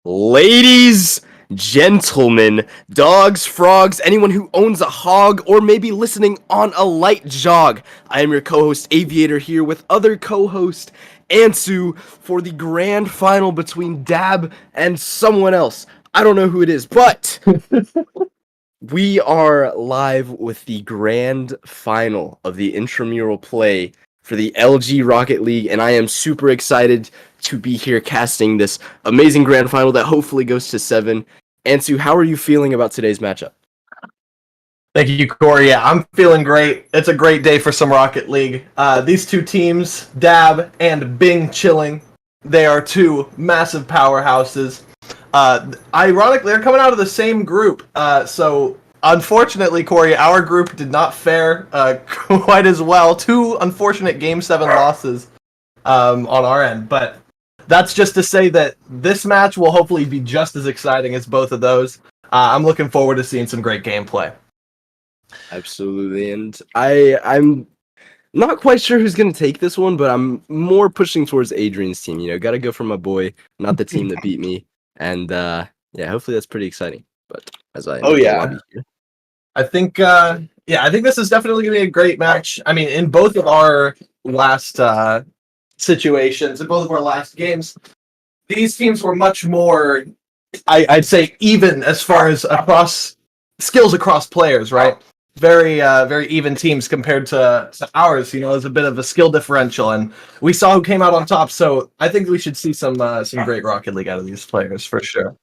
Ladies, gentlemen, dogs, frogs, anyone who owns a hog, or maybe listening on a light jog, I am your co-host Aviator here with other co-host Ansu for the grand final between Dab and someone else. I don't know who it is, but we are live with the grand final of the intramural play for the LG Rocket League, and I am super excited to be here casting this amazing grand final that hopefully goes to 7. Ansu, how are you feeling about today's matchup? Thank you, Corey. Yeah, I'm feeling great. It's a great day for some Rocket League. These two teams, Dab and Bing Chilling, they are two massive powerhouses. Ironically, they're coming out of the same group. So, unfortunately, Corey, our group did not fare quite as well. Two unfortunate Game 7 losses on our end. But that's just to say that this match will hopefully be just as exciting as both of those. I'm looking forward to seeing some great gameplay. Absolutely, and I'm not quite sure who's going to take this one, but I'm more pushing towards Adrian's team. You know, got to go for my boy, not the team that beat me. And yeah, hopefully that's pretty exciting. But as I enter the lobby here. I think I think this is definitely going to be a great match. I mean, in both of our last situations, in both of our last games, these teams were much more, I'd say, even as far as skills across players, right? Very even teams compared to ours. You know, there's a bit of a skill differential, and we saw who came out on top. So I think we should see some great Rocket League out of these players for sure.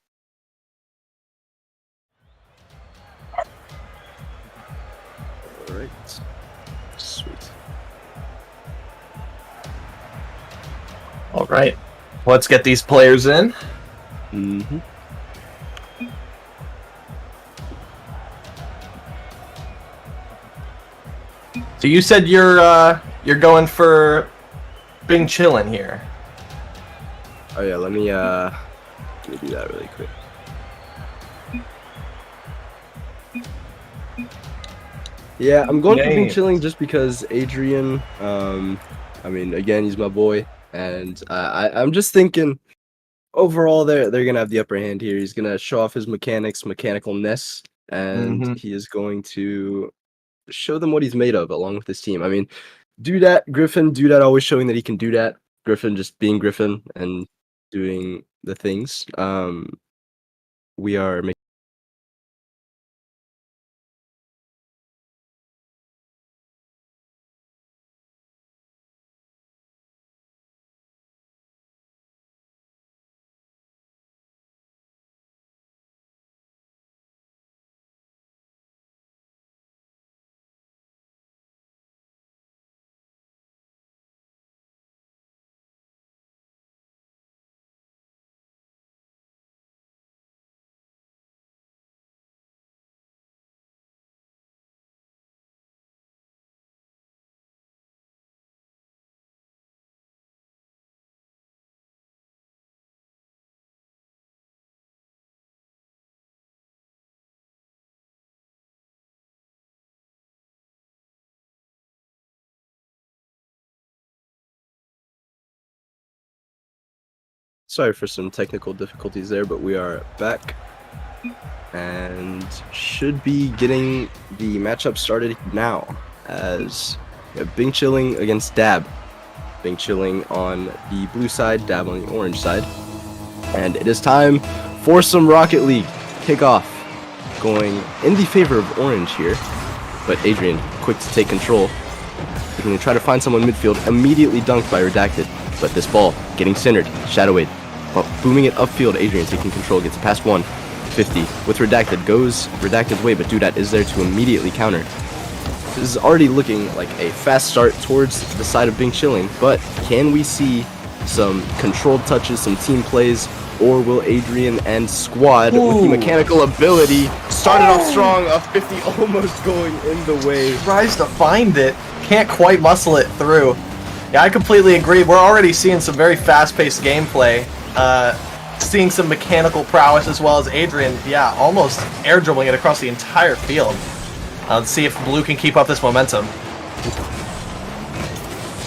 All right, sweet. All right, let's get these players in. Mm-hmm. So you said you're going for Bing Chillin' here. Oh yeah, let me do that really quick. Yeah, I'm going for Bing Chilling just because Adrian, I mean, again, he's my boy, and I'm just thinking overall they're gonna have the upper hand here. He's gonna show off his mechanicalness, and he is going to show them what he's made of along with his team. I mean, Griffin, always showing that he can do that. Griffin just being Griffin and doing the things. We are making Sorry for some technical difficulties there, but we are back and should be getting the matchup started now as we have Bing Chilling against Dab. Bing Chilling on the blue side, Dab on the orange side. And it is time for some Rocket League kickoff, going in the favor of orange here, but Adrian quick to take control. He's going to try to find someone midfield, immediately dunked by Redacted, but this ball getting centered, Shadowade, booming it upfield. Adrian taking control, gets past 150 with Redacted, goes Redacted's way, but Dudat is there to immediately counter. This is already looking like a fast start towards the side of Bing Chilling, but can we see some controlled touches, some team plays, or will Adrian and squad with the mechanical ability started off strong, a 50 almost going in the way. Tries to find it, can't quite muscle it through. Yeah, I completely agree. We're already seeing some very fast-paced gameplay, seeing some mechanical prowess as well as Adrian, yeah, almost air dribbling it across the entire field. Let's see if Blue can keep up this momentum.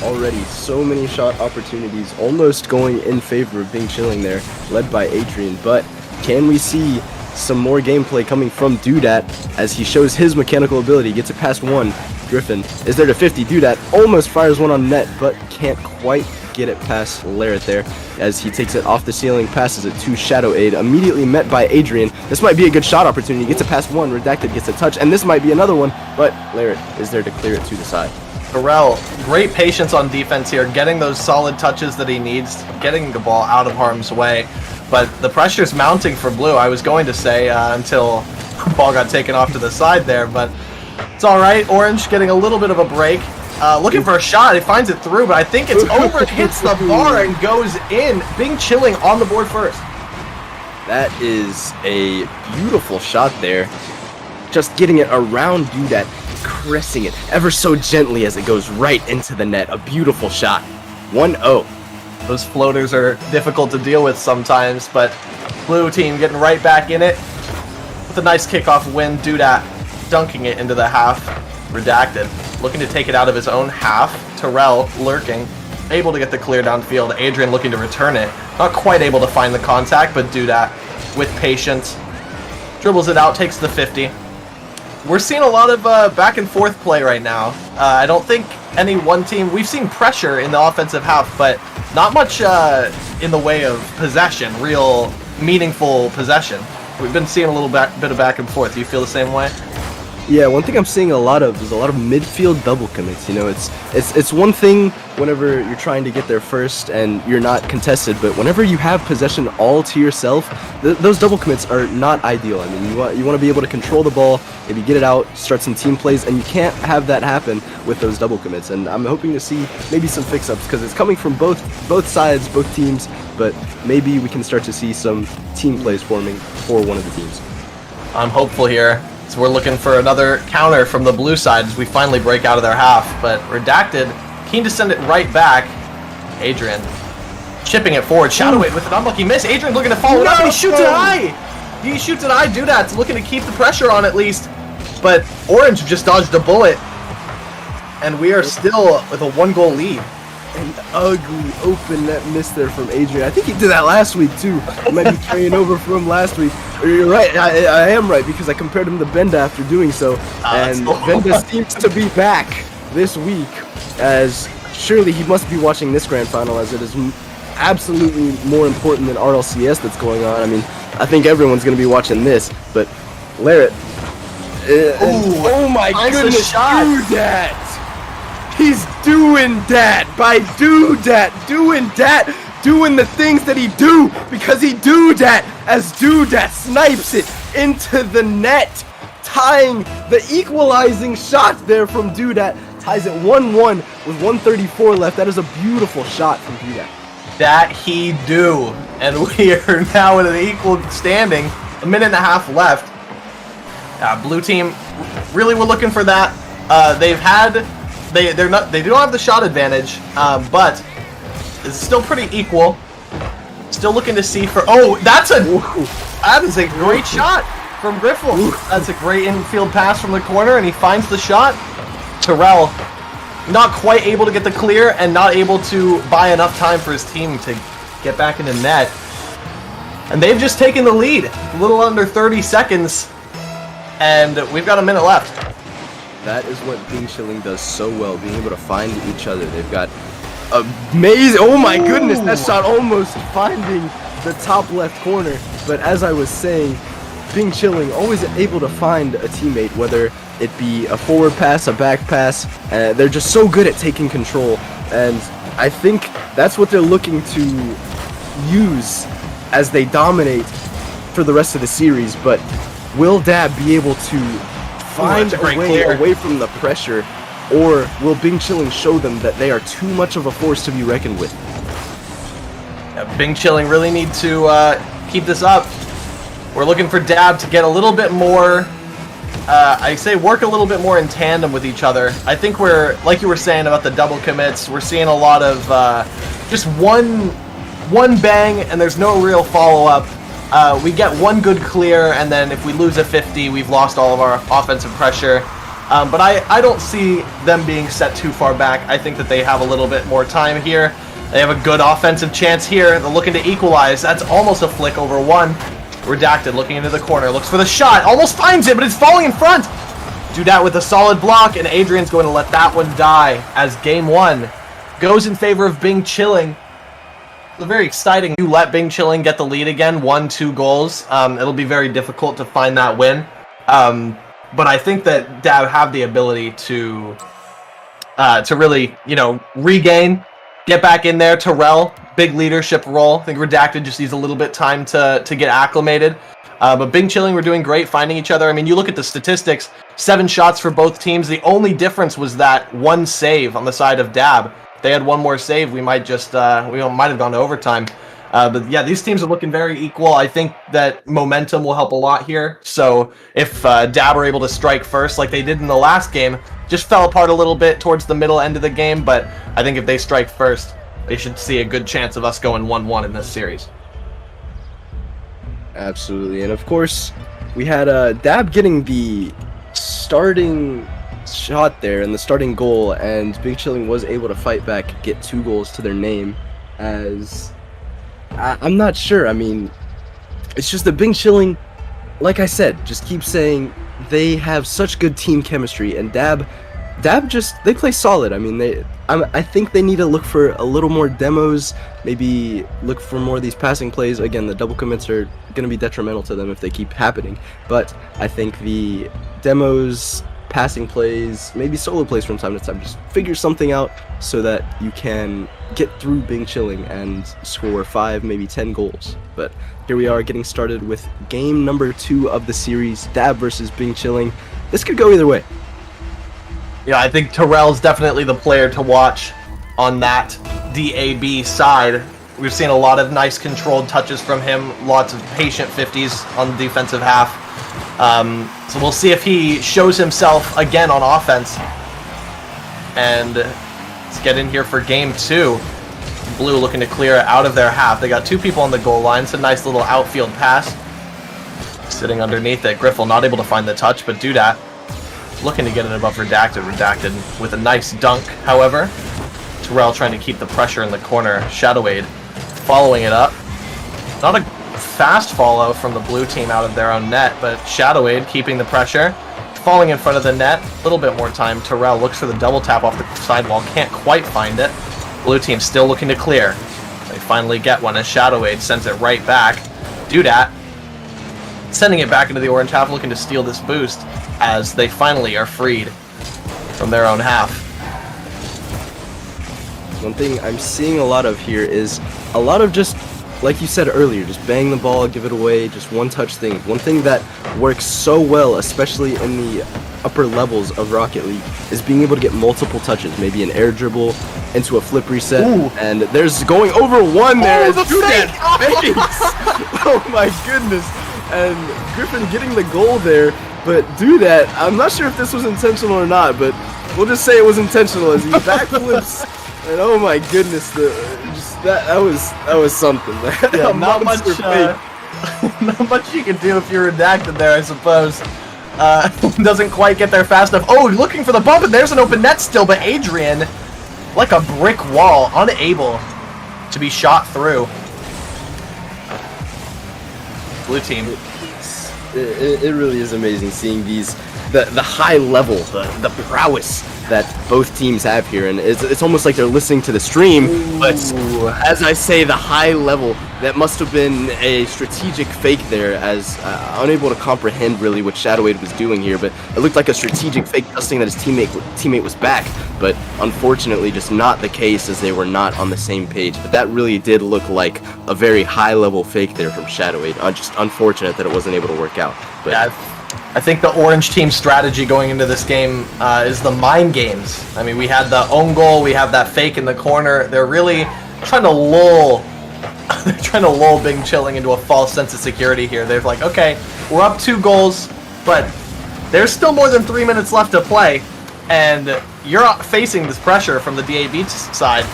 Already so many shot opportunities almost going in favor of Bing Chilling there, led by Adrian, but can we see some more gameplay coming from Dudat as he shows his mechanical ability, gets it past 1. Griffin is there to 50. Dudat almost fires one on net, but can't quite get it past Larrett there as he takes it off the ceiling, passes it to Shadowade, immediately met by Adrian. This might be a good shot opportunity, gets it past 1. Redacted gets a touch, and this might be another one, but Larrett is there to clear it to the side. Terrell, great patience on defense here, getting those solid touches that he needs, getting the ball out of harm's way. But the pressure's mounting for Blue, I was going to say, until the ball got taken off to the side there, but it's alright. Orange getting a little bit of a break. Looking for a shot, he finds it through, but I think it's over, hits the bar and goes in. Bing Chilling on the board first. That is a beautiful shot there. Just getting it around Dudat, caressing it ever so gently as it goes right into the net. A beautiful shot. 1-0. Those floaters are difficult to deal with sometimes, but Blue team getting right back in it with a nice kickoff win. Dudat dunking it into the half. Redacted looking to take it out of his own half. Terrell lurking, able to get the clear downfield. Adrian looking to return it. Not quite able to find the contact, but Dudat with patience dribbles it out, takes the 50. We're seeing a lot of back and forth play right now. I don't think any one team... We've seen pressure in the offensive half, but not much in the way of possession, real meaningful possession. We've been seeing a little bit of back and forth. Do you feel the same way? Yeah, one thing I'm seeing a lot of is a lot of midfield double commits. You know, it's one thing whenever you're trying to get there first and you're not contested, but whenever you have possession all to yourself, those double commits are not ideal. I mean, you want to be able to control the ball, maybe get it out, start some team plays, and you can't have that happen with those double commits. And I'm hoping to see maybe some fix-ups because it's coming from both sides, both teams, but maybe we can start to see some team plays forming for one of the teams. I'm hopeful here. So we're looking for another counter from the blue side as we finally break out of their half, but Redacted keen to send it right back. Adrian chipping it forward. Shadowade with an unlucky miss. Adrian looking to follow it up, and he shoots it high. He shoots it high. Dudat's looking to keep the pressure on at least, but Orange just dodged a bullet, and we are still with a 1-goal lead. An ugly open net miss there from Adrian. I think he did that last week too. He might be carrying over from last week. You're right, I am right because I compared him to Benda after doing so. And Benda seems to be back this week, as surely he must be watching this grand final, as it is absolutely more important than RLCS that's going on. I mean, I think everyone's going to be watching this, but Larrett. Oh my goodness, do that! He's doing that by doing the things that he do because he do that as Dudat snipes it into the net, tying the equalizing shot there from Dudat, ties it 1-1 with 1:34 left. That is a beautiful shot from Dudat. That he do, and we are now in an equal standing. A minute and a half left. Blue team really were looking for that. They don't have the shot advantage, but it's still pretty equal. Still looking to see for that is a great shot from Griffel. That's a great infield pass from the corner, and he finds the shot. Terrell not quite able to get the clear and not able to buy enough time for his team to get back into net. And they've just taken the lead, a little under 30 seconds, and we've got a minute left. That is what Bing Chilling does so well, being able to find each other. They've got amazing, oh my goodness, that shot almost finding the top left corner. But as I was saying, Bing Chilling always able to find a teammate, whether it be a forward pass, a back pass. They're just so good at taking control, and I think that's what they're looking to use as they dominate for the rest of the series. But will Dab be able to find a way away from the pressure, or will Bing Chilling show them that they are too much of a force to be reckoned with? Yeah, Bing Chilling really need to keep this up. We're looking for Dab to get a little bit more, work a little bit more in tandem with each other. I think we're, like you were saying about the double commits, we're seeing a lot of just one bang and there's no real follow-up. We get one good clear, and then if we lose a 50, we've lost all of our offensive pressure. But I don't see them being set too far back. I think that they have a little bit more time here. They have a good offensive chance here. They're looking to equalize. That's almost a flick over one. Redacted looking into the corner, looks for the shot, almost finds it, but it's falling in front. Do that with a solid block, and Adrian's going to let that one die as game one goes in favor of Bing Chilling. It's very exciting. You let Bing Chilling get the lead again, 1-2 goals. It'll be very difficult to find that win. But I think that Dab have the ability to really, regain, get back in there. Terrell, big leadership role. I think Redacted just needs a little bit time to get acclimated. But Bing Chilling were doing great finding each other. I mean, you look at the statistics, 7 shots for both teams. The only difference was that one save on the side of Dab. If they had one more save, we might just we might have gone to overtime. But yeah, these teams are looking very equal. I think that momentum will help a lot here. So if Dab are able to strike first like they did in the last game, just fell apart a little bit towards the middle end of the game, but I think if they strike first, they should see a good chance of us going 1-1 in this series. Absolutely, and of course, we had Dab getting the starting shot there and the starting goal, and Bing Chilling was able to fight back, get 2 goals to their name. As I'm not sure. I mean, it's just that Bing Chilling, like I said, just keep saying they have such good team chemistry, and Dab just, they play solid. I mean, I think they need to look for a little more demos, maybe look for more of these passing plays. Again, the double commits are going to be detrimental to them if they keep happening, but I think the demos, passing plays, maybe solo plays from time to time, just figure something out so that you can get through Bing Chilling and score 5, maybe 10 goals. But here we are getting started with game number 2 of the series, Dab versus Bing Chilling. This could go either way. Yeah, I think Terrell's definitely the player to watch on that DAB side. We've seen a lot of nice controlled touches from him, lots of patient 50s on the defensive half. So we'll see if he shows himself again on offense. And let's get in here for game 2. Blue looking to clear it out of their half. They got 2 people on the goal line. It's a nice little outfield pass. Sitting underneath it. Griffel not able to find the touch, but do that. Looking to get it above Redacted. Redacted with a nice dunk, however. Terrell trying to keep the pressure in the corner. Shadowade following it up. Not a fast follow from the blue team out of their own net, but Shadowade keeping the pressure. Falling in front of the net. A little bit more time. Terrell looks for the double tap off the sidewall. Can't quite find it. Blue team still looking to clear. They finally get one as Shadowade sends it right back. Dudat sending it back into the orange half, looking to steal this boost as they finally are freed from their own half. One thing I'm seeing a lot of here is a lot of just, like you said earlier, just bang the ball, give it away, just one-touch things. One thing that works so well, especially in the upper levels of Rocket League, is being able to get multiple touches. Maybe an air dribble into a flip reset. Ooh. And there's going over one there. Oh, the fake! Oh my goodness. And Griffin getting the goal there, but do that. I'm not sure if this was intentional or not, but we'll just say it was intentional as he backflips. And oh my goodness, that was something. Yeah, not much you can do if you're Redacted there, I suppose. Doesn't quite get there fast enough. Oh, looking for the bump, and there's an open net still, but Adrian, like a brick wall, unable to be shot through. Blue team. It really is amazing seeing the high level, the prowess that both teams have here, and it's almost like they're listening to the stream. Ooh. But as I say, the high level, that must have been a strategic fake there, as unable to comprehend really what Shadowade was doing here, but it looked like a strategic fake, trusting that his teammate was back, but unfortunately just not the case, as they were not on the same page. But that really did look like a very high level fake there from Shadowade. Just unfortunate that it wasn't able to work out. But yeah, I think the orange team's strategy going into this game is the mind games. I mean, we had the own goal, we have that fake in the corner. They're really trying to lull Bing Chilling into a false sense of security here. They're like, okay, we're up 2 goals, but there's still more than 3 minutes left to play, and you're facing this pressure from the DAB side.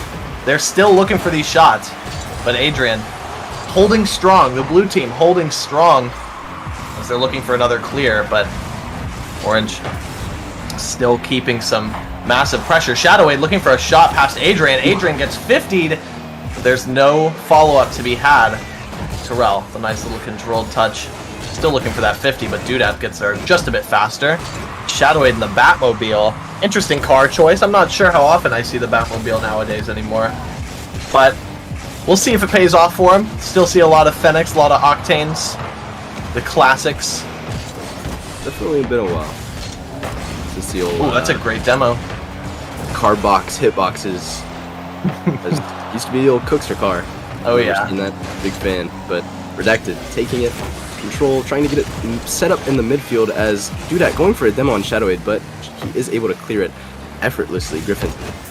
They're still looking for these shots, but Adrian holding strong, the blue team holding strong, as they're looking for another clear, but Orange still keeping some massive pressure. Shadowade looking for a shot past Adrian. Adrian gets 50'd. There's no follow-up to be had. Terrell, the nice little controlled touch. Still looking for that 50, but Dudat gets there just a bit faster. Shadowade in the Batmobile. Interesting car choice. I'm not sure how often I see the Batmobile nowadays anymore, but we'll see if it pays off for him. Still see a lot of Fenix, a lot of Octanes. The classics. Definitely been a while since the old. Oh, that's a great demo. Car box hitboxes. Used to be the old Cookster car. Oh yeah. Seen that, big fan. But Redacted taking it, control, trying to get it set up in the midfield as Dudat going for a demo on Shadowade, but he is able to clear it effortlessly. Griffin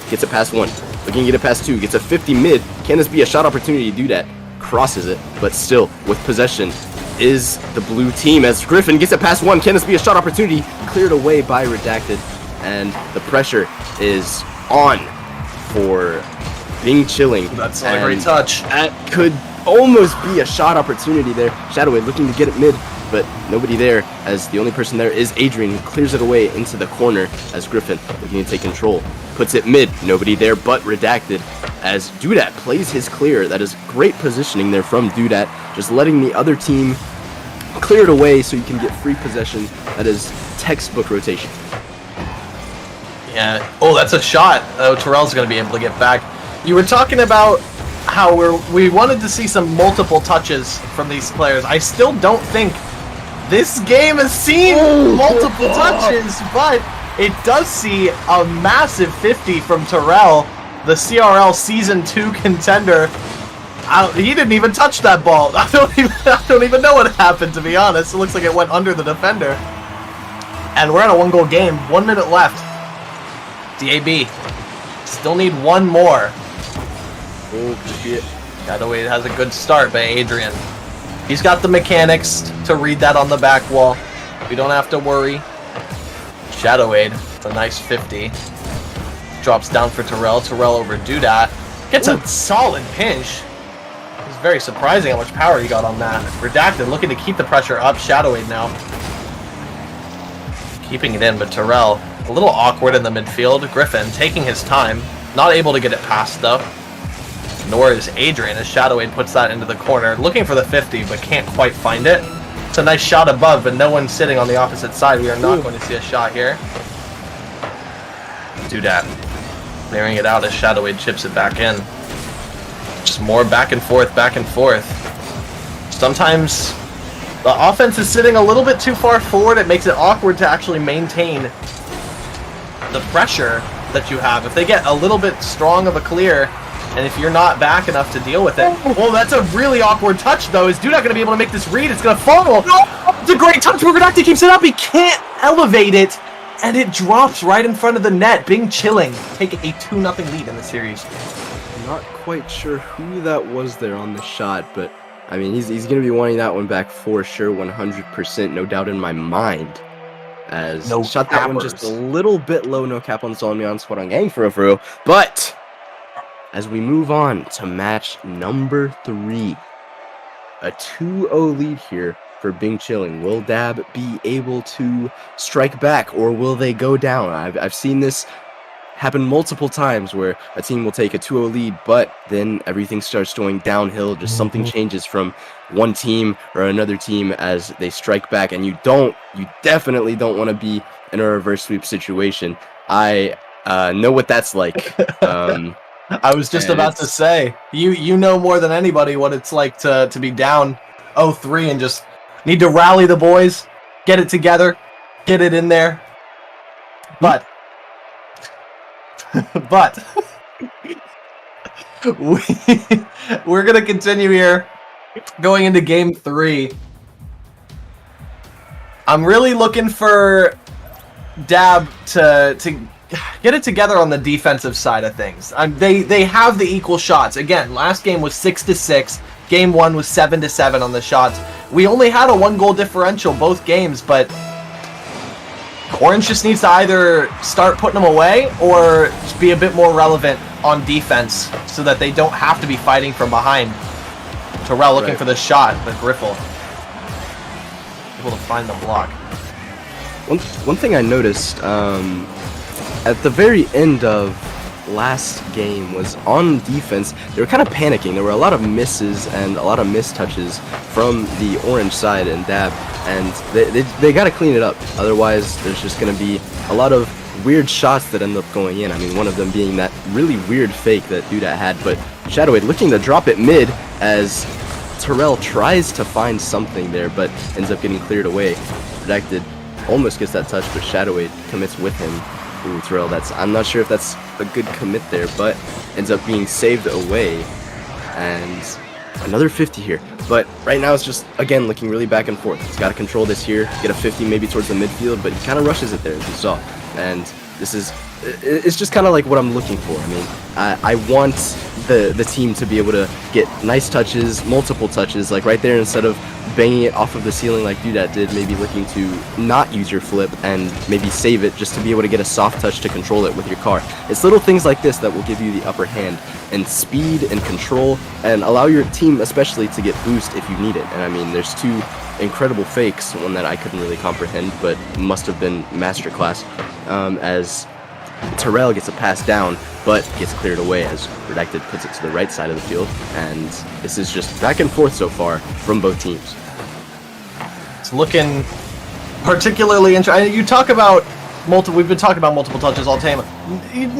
gets it past 1, looking to get it past 2, gets a 50 mid. Can this be a shot opportunity? Dudat crosses it, but still with possession is the blue team as Griffin gets it past 1. Can this be a shot opportunity? Cleared away by Redacted, and the pressure is on for Bing Chilling. That's not a great touch. That could almost be a shot opportunity there. Shadowade looking to get it mid, but nobody there, as the only person there is Adrian, who clears it away into the corner as Griffin looking to take control. Puts it mid, nobody there but Redacted, as Dudat plays his clear. That is great positioning there from Dudat, just letting the other team clear it away so you can get free possession. That is textbook rotation. Yeah. Oh, that's a shot. Oh, Terrell's going to be able to get back. You were talking about how we wanted to see some multiple touches from these players. I still don't think this game has seen multiple touches, but it does see a massive 50 from Terrell, the CRL Season 2 contender. He didn't even touch that ball. I don't even know what happened, to be honest. It looks like it went under the defender. And we're at a 1-goal game. 1 minute left. DAB. Still need 1 more. Oh, shit. Shadowade has a good start by Adrian. He's got the mechanics to read that on the back wall. We don't have to worry. Shadowade, it's a nice 50. Drops down for Terrell. Terrell over Dudat. Gets a solid pinch. It's very surprising how much power he got on that. Redacted looking to keep the pressure up. Shadowade now. Keeping it in, but Terrell a little awkward in the midfield. Griffin taking his time. Not able to get it past though. Nor is Adrian as Shadowade puts that into the corner. Looking for the 50, but can't quite find it. It's a nice shot above, but no one's sitting on the opposite side. We are not going to see a shot here. Dudat clearing it out as Shadowade chips it back in. Just more back and forth, back and forth. Sometimes the offense is sitting a little bit too far forward. It makes it awkward to actually maintain the pressure that you have. If they get a little bit strong of a clear, and if you're not back enough to deal with it. Well, that's a really awkward touch, though. Is Dudat going to be able to make this read? It's going to fall. No! It's a great touch where Redacted keeps it up. He can't elevate it, and it drops right in front of the net. Bing Chilling taking a 2-0 lead in the series. I'm not quite sure who that was there on the shot, but I mean, he's going to be wanting that one back for sure, 100%, no doubt in my mind. As no shot that one cappers. just a little bit low, no cap on Solomon on Squad on Gang for real. But as we move on to match number 3, a 2-0 lead here for Bing Chilling. Will Dab be able to strike back, or will they go down? I've seen this happen multiple times where a team will take a 2-0 lead, but then everything starts going downhill. Just something changes from one team or another team as they strike back, and you definitely don't want to be in a reverse sweep situation. I know what that's like. I was just about to say, you know more than anybody what it's like to be down 0-3 and just need to rally the boys, get it together, get it in there. But we're gonna continue here, going into game 3. I'm really looking for Dab to get it together on the defensive side of things. They have the equal shots. Again, last game was 6-6. Game 1 was 7-7 on the shots. We only had a 1-goal differential both games, but Orange just needs to either start putting them away or just be a bit more relevant on defense so that they don't have to be fighting from behind. Terrell looking for the shot, but Griffel able to find the block. One thing I noticed at the very end of last game was on defense, they were kind of panicking. There were a lot of misses and a lot of missed touches from the Orange side and Dab, and they got to clean it up. Otherwise, there's just going to be a lot of weird shots that end up going in. I mean, one of them being that really weird fake that Duda had, but Shadowade looking to drop it mid as Terrell tries to find something there, but ends up getting cleared away. Protected, almost gets that touch, but Shadowade commits with him. Ooh, Terrell, I'm not sure if that's a good commit there, but ends up being saved away. And another 50 here. But right now it's just, again, looking really back and forth. He's got to control this here, get a 50 maybe towards the midfield, but he kind of rushes it there, as you saw. And it's just kind of like what I'm looking for. I mean, I want the team to be able to get nice touches, multiple touches, like right there, instead of banging it off of the ceiling like Dudat did, maybe looking to not use your flip and maybe save it just to be able to get a soft touch to control it with your car. It's little things like this that will give you the upper hand and speed and control and allow your team especially to get boost if you need it. And I mean, there's two incredible fakes, one that I couldn't really comprehend but must have been masterclass, as Terrell gets a pass down but gets cleared away as Redacted puts it to the right side of the field, and this is just back and forth so far from both teams. It's looking particularly interesting. You talk about we've been talking about multiple touches all the time.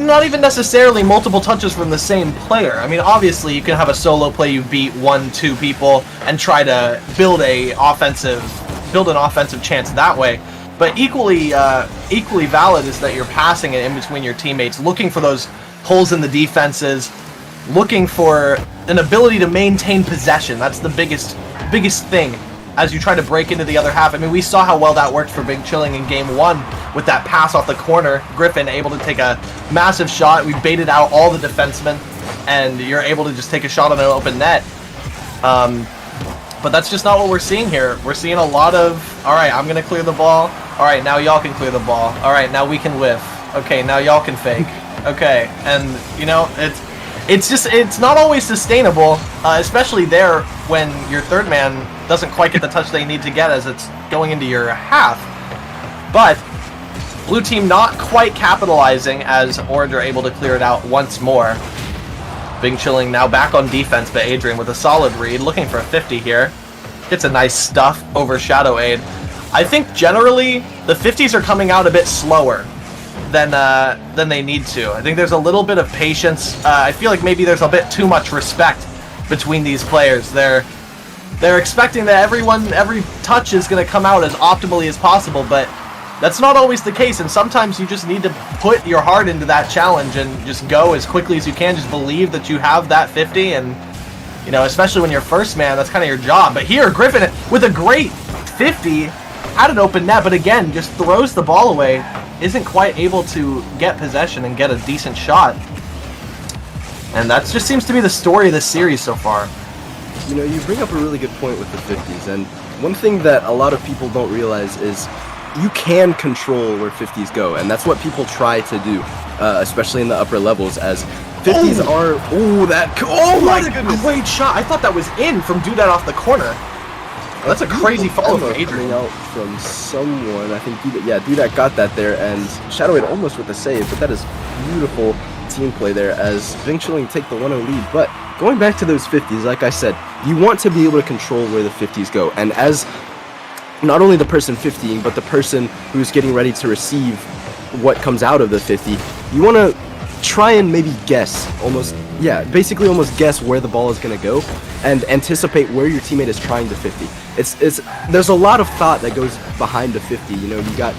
Not even necessarily multiple touches from the same player. I mean, obviously you can have a solo play, you beat 1-2 people and try to build an offensive chance that way. But equally valid is that you're passing it in between your teammates, looking for those holes in the defenses, looking for an ability to maintain possession. That's the biggest thing as you try to break into the other half. I mean, we saw how well that worked for Big Chilling in game 1 with that pass off the corner. Griffin able to take a massive shot. We baited out all the defensemen, and you're able to just take a shot on an open net. But that's just not what we're seeing here. We're seeing a lot of, all right, I'm going to clear the ball. All right, now y'all can clear the ball. All right, now we can whiff. Okay, now y'all can fake. Okay, and, you know, it's not always sustainable, especially there when your third man doesn't quite get the touch they need to get as it's going into your half. But blue team not quite capitalizing as Orange are able to clear it out once more. Bing Chilling now back on defense, but Adrian with a solid read, looking for a 50 here. Gets a nice stuff over Shadowade. I think generally the 50s are coming out a bit slower than they need to. I think there's a little bit of patience. I feel like maybe there's a bit too much respect between these players. They're expecting that every touch is going to come out as optimally as possible, but that's not always the case, and sometimes you just need to put your heart into that challenge and just go as quickly as you can. Just believe that you have that 50, and, you know, especially when you're first man, that's kind of your job. But here, Griffin with a great 50, had an open net, but again, just throws the ball away, isn't quite able to get possession and get a decent shot. And that just seems to be the story of this series so far. You know, you bring up a really good point with the 50s, and one thing that a lot of people don't realize is you can control where 50s go, and that's what people try to do, especially in the upper levels, as 50s are... Oh, that... Oh, my goodness! Great shot! I thought that was in from Dudat off the corner. Oh, that's a crazy follow from coming Adrian. out from someone. I think Dudat got that there, and Shadowade almost with the save, but that is beautiful team play there as Bing Chilling take the 1-0 lead. But going back to those 50s, like I said, you want to be able to control where the 50s go, and as not only the person 50ing, but the person who's getting ready to receive what comes out of the 50, you want to try and maybe guess, basically almost guess where the ball is going to go and anticipate where your teammate is trying to 50. There's a lot of thought that goes behind the 50. You know, you got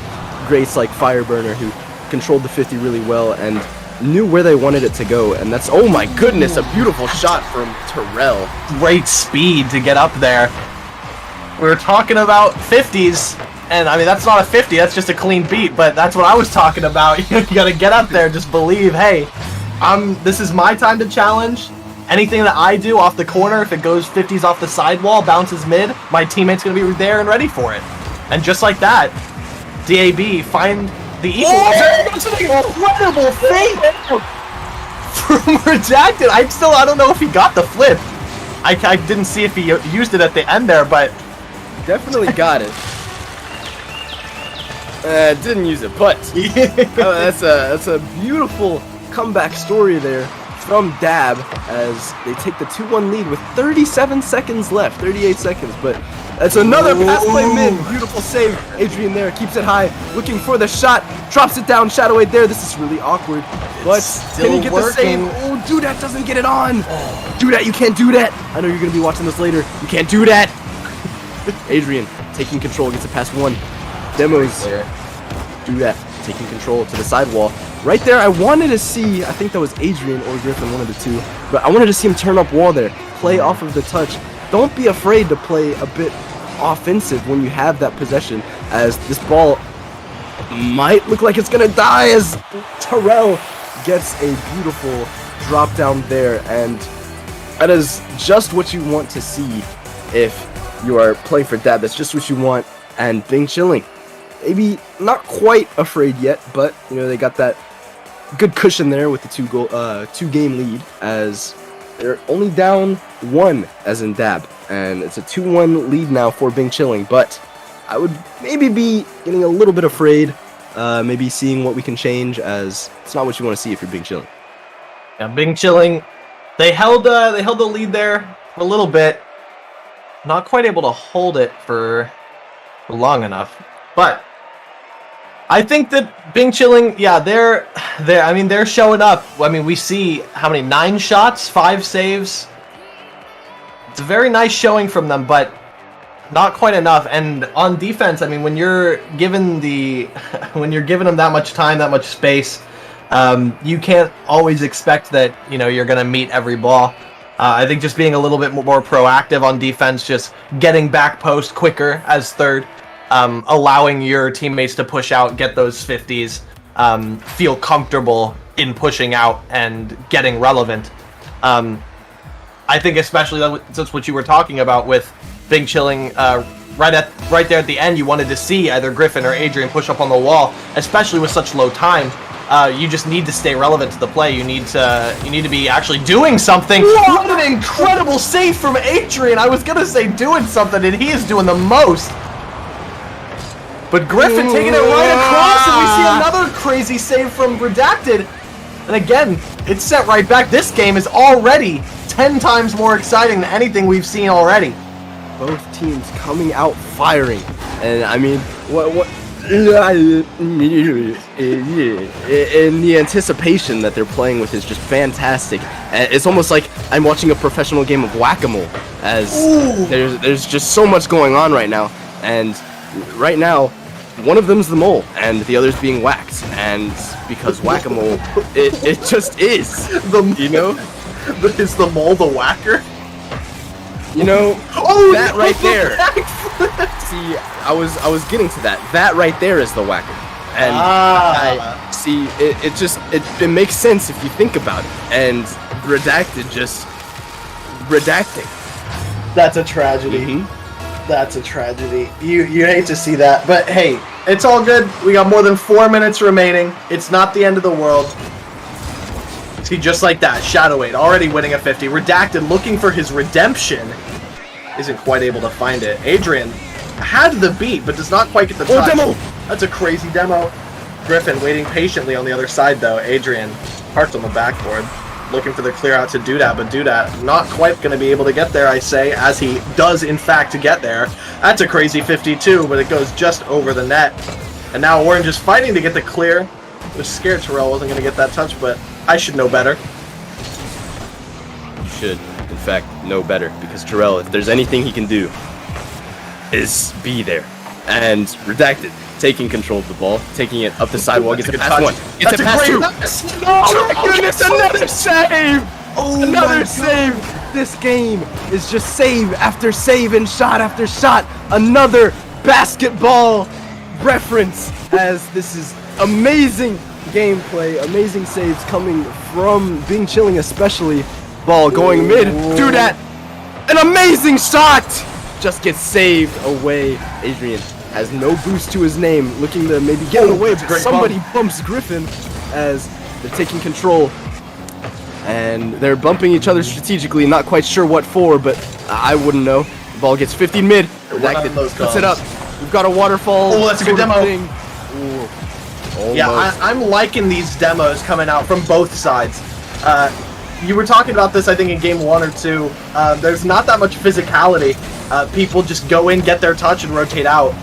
greats like Fireburner who controlled the 50 really well and knew where they wanted it to go, and that's, oh my goodness, a beautiful shot from Terrell. Great speed to get up there. We were talking about 50s, and I mean, that's not a 50, that's just a clean beat, but that's what I was talking about. You gotta get up there, just believe, hey, this is my time to challenge. Anything that I do off the corner, if it goes 50s off the sidewall, bounces mid, my teammate's gonna be there and ready for it. And just like that, DAB find the equalizer. That's an incredible fake from Redacted. I don't know if he got the flip. I didn't see if he used it at the end there, but Definitely got it. Didn't use it, but that's a beautiful comeback story there from Dab as they take the 2-1 lead with 37 seconds left, 38 seconds, but that's another pass play mid. Beautiful save. Adrian there keeps it high, looking for the shot, drops it down. Shadowade there. This is really awkward, but can he get the save? Oh, Dudat doesn't get it on. Dudat, you can't do that. I know you're gonna be watching this later. You can't do that. Adrian taking control, gets it past one. Demos. Dudat taking control to the sidewall. Right there, I wanted to see, I think that was Adrian or Griffin, one of the two, but I wanted to see him turn up wall there, play off of the touch. Don't be afraid to play a bit offensive when you have that possession, as this ball might look like it's gonna die as Terrell gets a beautiful drop down there, and that is just what you want to see if you are playing for Dab. That's just what you want. And Bing Chilling, maybe not quite afraid yet, but you know, they got that good cushion there with the two game lead, as they're only down one as in Dab, and it's a 2-1 lead now for Bing Chilling. But I would maybe be getting a little bit afraid, maybe seeing what we can change, as it's not what you want to see if you're Bing Chilling. yeah, Bing Chilling, they held the lead there for a little bit, not quite able to hold it for long enough, but I think that Bing Chilling, yeah, they're showing up. I mean, we see how many, 9 shots, 5 saves. It's a very nice showing from them, but not quite enough. And on defense, I mean, when you're given them that much time, that much space, you can't always expect that, you know, you're gonna meet every ball. I think just being a little bit more proactive on defense, just getting back post quicker as third, allowing your teammates to push out, get those 50s, feel comfortable in pushing out and getting relevant. I think especially that's what you were talking about with Bing Chilling, right there at the end, you wanted to see either Griffin or Adrian push up on the wall, especially with such low time. You just need to stay relevant to the play. You need to be actually doing something. What an incredible save from Adrian! I was gonna say doing something, and he is doing the most. But Griffin taking it right across, and we see another crazy save from Redacted. And again, it's set right back. This game is already 10 times more exciting than anything we've seen already. Both teams coming out firing, and I mean, what in the anticipation that they're playing with is just fantastic. It's almost like I'm watching a professional game of whack-a-mole, as there's just so much going on right now. And right now, one of them's the mole, and the other's being whacked. And because whack-a-mole, it just is. You know, is the mole the whacker? You know, that right there. See, I was getting to that. That right there is the whacker, and I see it makes sense if you think about it. And Redacted just redacting. That's a tragedy. That's a tragedy. You hate to see that, but hey, it's all good. We got more than 4 minutes remaining. It's not the end of the world. See, just like that, Shadowade already winning a 50. Redacted looking for his redemption. isn't quite able to find it. Adrian had the beat, but does not quite get the Oh, touch. demo! That's a crazy demo. Griffin waiting patiently on the other side, though. Adrian parked on the backboard, looking for the clear out to Dudat, but Dudat not quite going to be able to get there, I say, as he does, in fact, to get there. That's a crazy 52, but it goes just over the net. And now Orange is fighting to get the clear. I was scared Terrell wasn't going to get that touch, but I should know better. You should, in fact, know better, because Terrell, if there's anything he can do, is be there. And Redacted, taking control of the ball, taking it up the sidewalk, gets a pass one, gets a pass two. Oh my goodness, another save! Oh, Another save! This game is just save after save and shot after shot. Another basketball reference, as this is amazing gameplay, amazing saves coming from Bing Chilling especially. Ball going mid, do that! An amazing shot! Just gets saved away. Adrian has no boost to his name, looking to maybe get it away, but somebody bumps Griffin as they're taking control. And they're bumping each other strategically, not quite sure what for, but I wouldn't know. The ball gets 15 mid, Redacted puts it up. We've got a waterfall. Oh, that's a good demo. Ooh, yeah, I'm liking these demos coming out from both sides. You were talking about this, I think, in game 1 or 2. There's not that much physicality. People just go in, get their touch, and rotate out.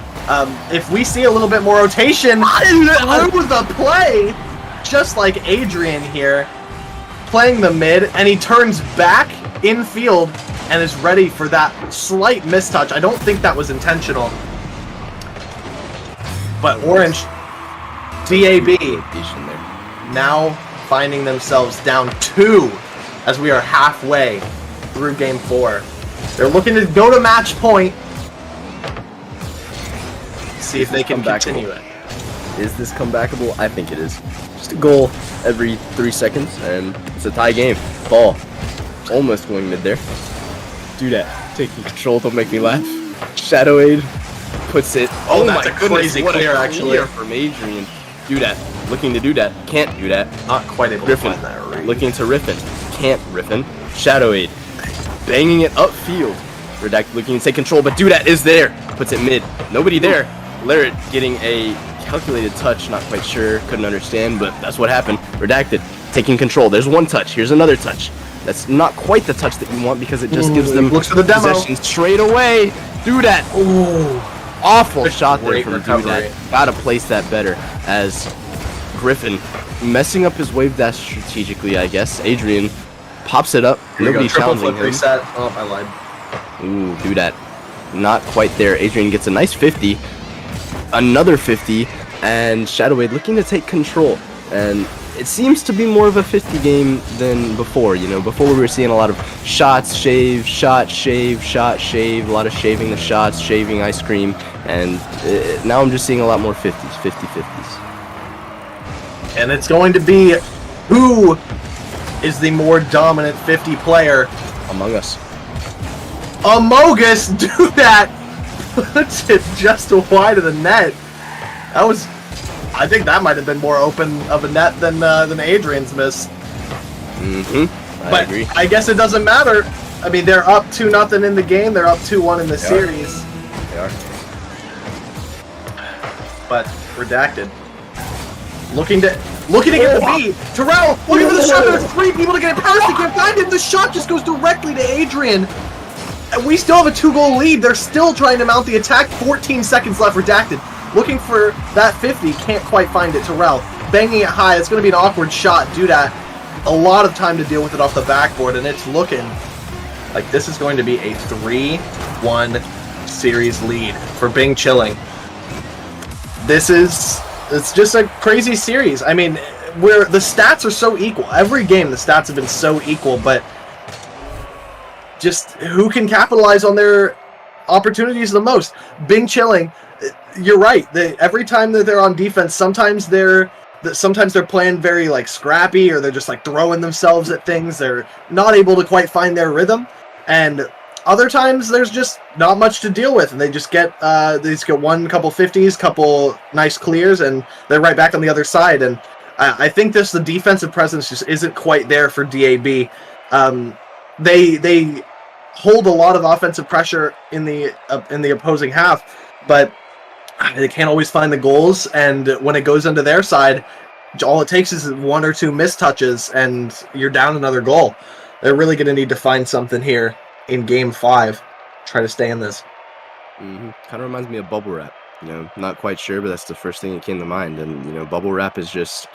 If we see a little bit more rotation through the play, just like Adrian here, playing the mid, and he turns back in field and is ready for that slight mistouch. I don't think that was intentional. But Orange, DAB, now finding themselves down 2 as we are halfway through game 4. They're looking to go to match point. See if they can continue it. Is this comebackable? I think it is. Just a goal every 3 seconds, and it's a tie game. Ball. Almost going mid there. Do that. Taking control, don't make me laugh. Shadow Aid puts it. Oh, that's a crazy clear, actually. From Adrian. Do that. Looking to do that. Can't do that. Not quite able Griffin. to find that read. Looking to Riffin. Can't Riffin. Shadow Aid. Banging it upfield. Redact looking to take control, but Dudat is there. Puts it mid. Nobody there. Larrett getting a calculated touch, not quite sure, couldn't understand, but that's what happened. Redacted, taking control. There's one touch. Here's another touch. That's not quite the touch that you want because it just gives them looks for the demo. possession straight away. Dudat. Ooh. Awful shot there Great from recovery. Dudat. Gotta place that better as Griffin messing up his wave dash strategically, I guess. Adrian pops it up. Nobody challenging him. Reset. Oh, I lied. Ooh, do that. Not quite there. Adrian gets a nice 50. Another 50. And Shadow Wade looking to take control. And it seems to be more of a 50 game than before. You know, before we were seeing a lot of shots, shave, shot, shave, shot, shave. A lot of shaving the shots, shaving ice cream. And now I'm just seeing a lot more 50s, 50-50s. And it's going to be who is the more dominant 50 player Among Us. Amogus. Do that. Puts it just wide of the net. That was, I think that might have been more open of a net than Adrian's miss. I agree. I guess it doesn't matter. I mean, they're up 2-0 in the game. They're up 2-1 in the series. They are. But Redacted. Looking to get the beat. Terrell, looking for the shot. There's 3 people to get it past. They can't find him. The shot just goes directly to Adrian. And we still have a 2-goal lead. They're still trying to mount the attack. 14 seconds left. Redacted. Looking for that 50. Can't quite find it. Terrell banging it high. It's going to be an awkward shot. Do that. A lot of time to deal with it off the backboard, and it's looking like this is going to be a 3-1 series lead for Bing Chilling. It's just a crazy series. I mean, where the stats are so equal. Every game the stats have been so equal, but just who can capitalize on their opportunities the most? Bing Chilling, you're right. Every time that they're on defense, sometimes they're playing very like scrappy, or they're just like throwing themselves at things. They're not able to quite find their rhythm, and other times there's just not much to deal with, and they just get couple 50s, couple nice clears, and they're right back on the other side. And I think the defensive presence just isn't quite there for DAB. They hold a lot of offensive pressure in the opposing half, but they can't always find the goals. And when it goes into their side, all it takes is 1 or 2 missed touches, and you're down another goal. They're really going to need to find something here in Game 5. Try to stay in this. Kind of reminds me of bubble wrap. You know, not quite sure, but that's the first thing that came to mind. And, you know, bubble wrap is just,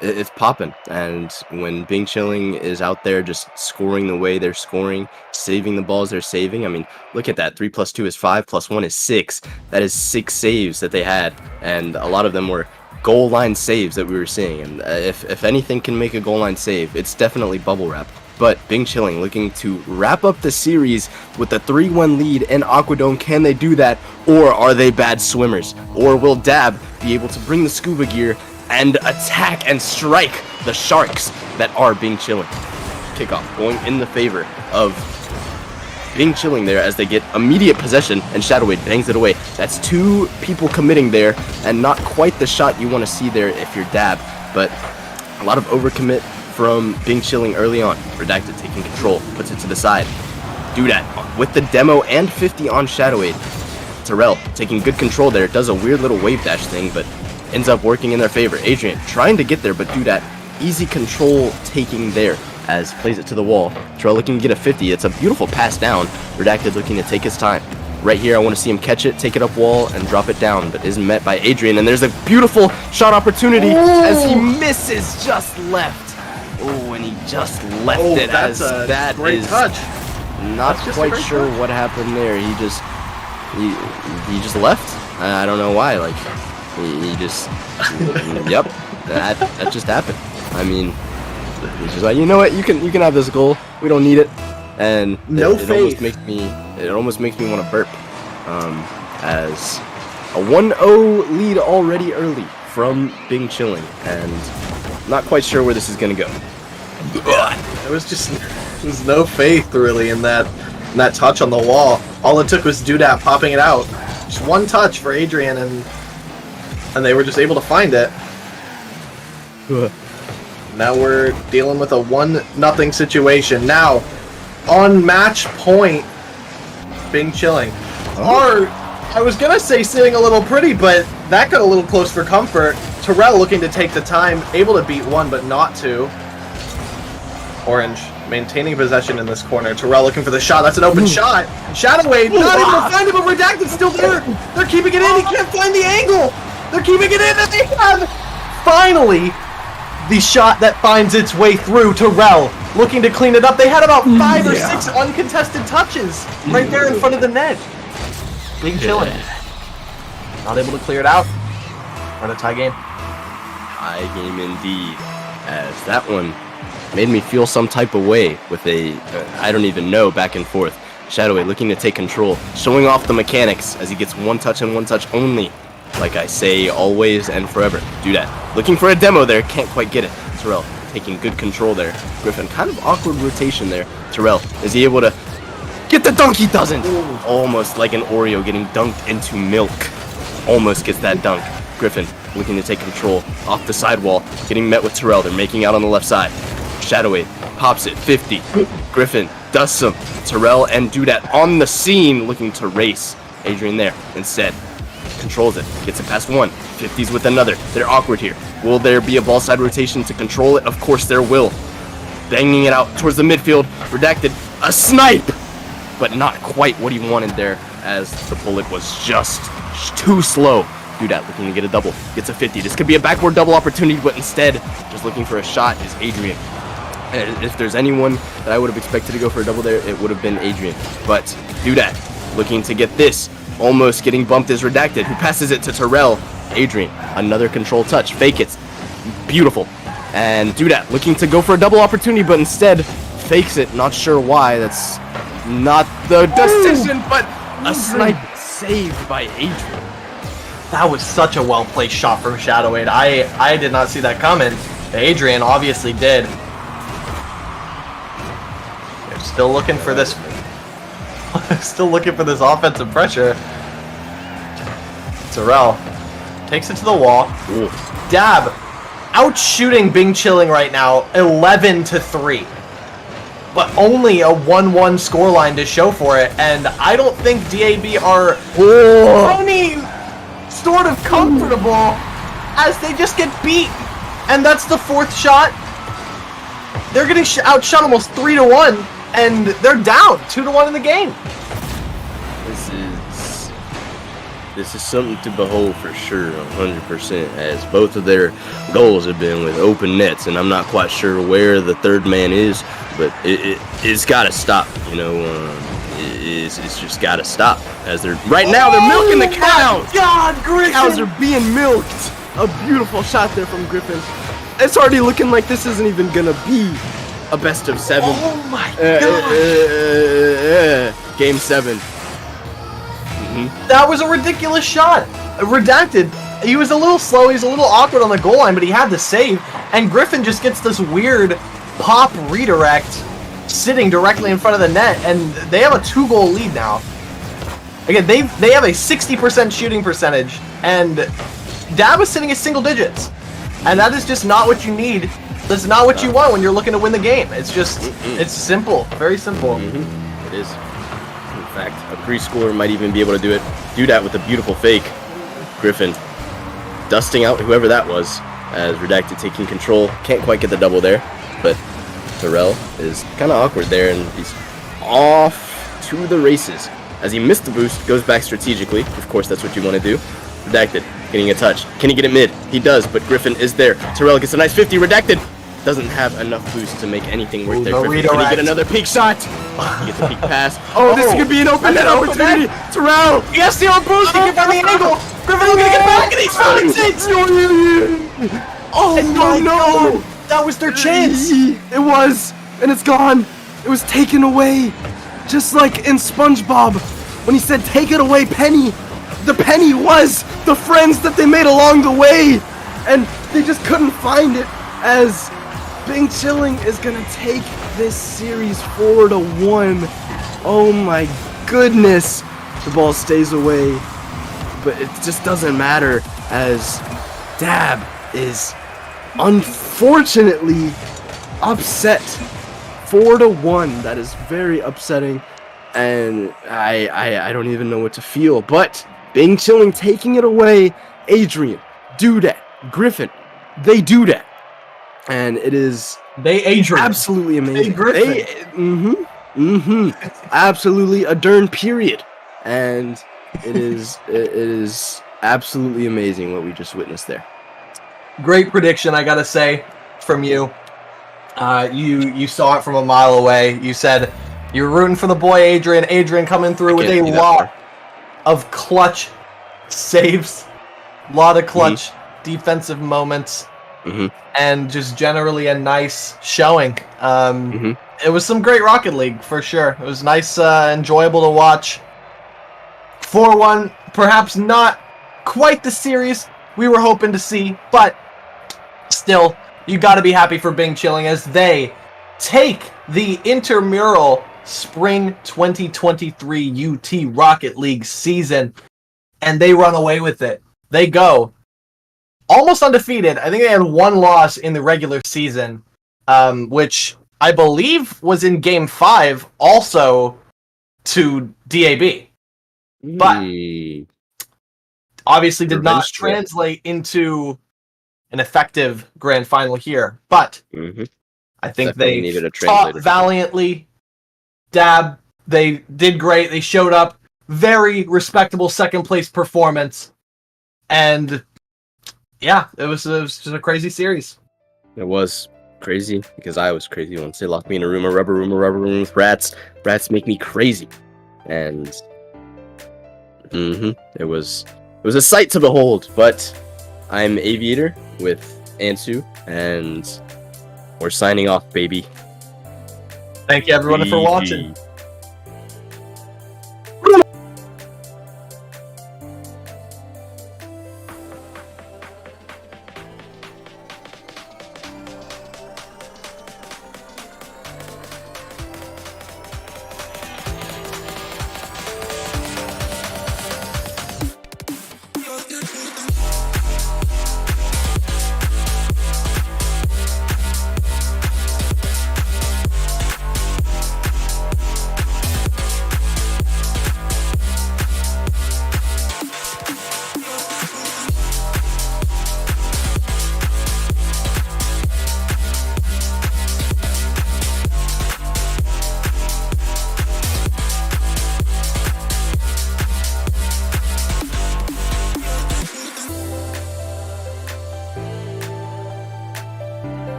it's popping. And when Bing Chilling is out there just scoring the way they're scoring, saving the balls they're saving, I mean, look at that. 3 + 2 is 5, +1 is 6. That is 6 saves that they had. And a lot of them were goal line saves that we were seeing. And if anything can make a goal line save, it's definitely bubble wrap. But Bing Chilling looking to wrap up the series with a 3-1 lead in Aquadome. Can they do that, or are they bad swimmers? Or will Dab be able to bring the scuba gear and attack and strike the sharks that are Bing Chilling? Kickoff going in the favor of Bing Chilling there as they get immediate possession, and Shadowade bangs it away. That's 2 people committing there, and not quite the shot you want to see there if you're Dab, but a lot of overcommit from Bing Chilling early on. Redacted taking control, puts it to the side. Do that with the demo and 50 on Shadowade. Terrell taking good control there, does a weird little wave dash thing, but ends up working in their favor. Adrian trying to get there, but do that easy control taking there as plays it to the wall. Terrell looking to get a 50. It's a beautiful pass down. Redacted looking to take his time. Right here, I want to see him catch it, take it up wall, and drop it down, but is met by Adrian, and there's a beautiful shot opportunity as he misses just left. Oh, and he just left it as that is touch. Not quite sure what happened there. He just left. I don't know why. Like he just yep. That just happened. I mean, he's just like, you know what? You can have this goal. We don't need it. And it almost makes me want to burp. As a 1-0 lead already early from Bing Chilling, and not quite sure where this is gonna go. There's no faith really in that touch on the wall. All it took was Dudat popping it out. Just one touch for Adrian, and they were just able to find it. Now we're dealing with a 1-0 situation. Now, on match point, Bing Chilling. Or, I was gonna say sitting a little pretty, but that got a little close for comfort. Terrell looking to take the time, able to beat 1, but not 2. Orange maintaining possession in this corner. Terrell looking for the shot. That's an open shot. Shadowade not able to find it, but Redacted's still there. They're keeping it in. He can't find the angle. They're keeping it in, and they have finally the shot that finds its way through. Terrell looking to clean it up. They had about 5 or 6 uncontested touches right there in front of the net. Bing Chilling not able to clear it out. Run a tie game. Tie game indeed, as that one made me feel some type of way with a, I don't even know, back and forth. Shadowway looking to take control, showing off the mechanics as he gets 1 touch and 1 touch only. Like I say, always and forever. Do that. Looking for a demo there, can't quite get it. Terrell taking good control there. Griffin, kind of awkward rotation there. Terrell, is he able to get the dunk? He doesn't. Almost like an Oreo getting dunked into milk. Almost gets that dunk. Griffin looking to take control off the sidewall, getting met with Terrell. They're making out on the left side. Shadowwave pops it, 50. Griffin does some. Terrell and Dudat on the scene looking to race. Adrian there instead controls it, gets it past 1. 50s with another. They're awkward here. Will there be a ball side rotation to control it? Of course there will. Banging it out towards the midfield. Redacted. A snipe! But not quite what he wanted there, as the bullet was just too slow. Dudat looking to get a double. Gets a 50. This could be a backboard double opportunity, but instead, just looking for a shot is Adrian. And if there's anyone that I would have expected to go for a double there, it would have been Adrian. But Dudat looking to get this. Almost getting bumped is Redacted, who passes it to Terrell. Adrian, another control touch. Fake it. Beautiful. And Dudat looking to go for a double opportunity, but instead fakes it. Not sure why. That's not the decision, but a snipe saved by Adrian. That was such a well-placed shot from Shadowade. I did not see that coming. Adrian obviously did. They're still looking for this. Still looking for this offensive pressure. Terrell takes it to the wall. Ooh. Dab out shooting Bing Chilling right now, 11-3. but only a 1-1 scoreline to show for it. And I don't think DAB are any sort of comfortable as they just get beat. And that's the fourth shot. They're getting outshot almost 3-1, and they're down 2-1 in the game. This is something to behold for sure, 100%, as both of their goals have been with open nets, and I'm not quite sure where the third man is, but it's got to stop, you know. It's just got to stop. As they're now they're milking the cows. God, Griffin! Cows are being milked. A beautiful shot there from Griffin. It's already looking like this isn't even gonna be a best of 7. Oh my god! Game 7. That was a ridiculous shot. Redacted. He was a little slow. He was a little awkward on the goal line, but he had the save. And Griffin just gets this weird pop redirect sitting directly in front of the net, and they have a 2-goal lead now. Again, they have a 60% shooting percentage, and Dab is sitting at single digits. And that is just not what you need. That's not what you want when you're looking to win the game. It's just, it's simple. Very simple. It is. In fact, a preschooler might even be able to do that with a beautiful fake. Griffin dusting out whoever that was, as Redacted taking control. Can't quite get the double there, but Terrell is kind of awkward there, and he's off to the races. As he missed the boost, goes back strategically. Of course, that's what you want to do. Redacted getting a touch. Can he get it mid? He does, but Griffin is there. Terrell gets a nice 50. Redacted doesn't have enough boost to make anything work there. Griffin, can he get another peak shot? He gets a peak pass. Oh, this could be an open net opportunity. Terrell! He has the own boost. He can find the angle. Griffin looking to get back, and he finds it. Oh my god! That was their chance. It was, and it's gone. It was taken away, just like in SpongeBob when he said, "Take it away, Penny." The penny was the friends that they made along the way, and they just couldn't find it. As Bing Chilling is gonna take this series 4-1. Oh my goodness! The ball stays away, but it just doesn't matter as Dab is unfortunately upset. 4-1. That is very upsetting, and I don't even know what to feel. But Bing Chilling taking it away. Adrian, do that. Griffin, they do that. And it is absolutely amazing. Absolutely a darn period. And it is absolutely amazing what we just witnessed there. Great prediction, I gotta say, from you. You saw it from a mile away. You said you were rooting for the boy Adrian. Adrian coming through with a lot of clutch saves, a lot of clutch defensive moments, and just generally a nice showing. It was some great Rocket League for sure. It was nice, enjoyable to watch. 4-1, perhaps not quite the series we were hoping to see, but still, you got to be happy for Bing Chilling as they take the Intramural Spring 2023 UT Rocket League season, and they run away with it. They go almost undefeated. I think they had one loss in the regular season, which I believe was in Game 5, also to DAB. But obviously did not translate into an effective grand final here. But I think they fought valiantly. Dab, they did great. They showed up. Very respectable second place performance. And yeah, it was just a crazy series. It was crazy because I was crazy once they locked me in a rubber room with rats. Rats make me crazy. And it was a sight to behold. But I'm Aviator with Ansu, and we're signing off, baby. Thank you, everyone, for watching.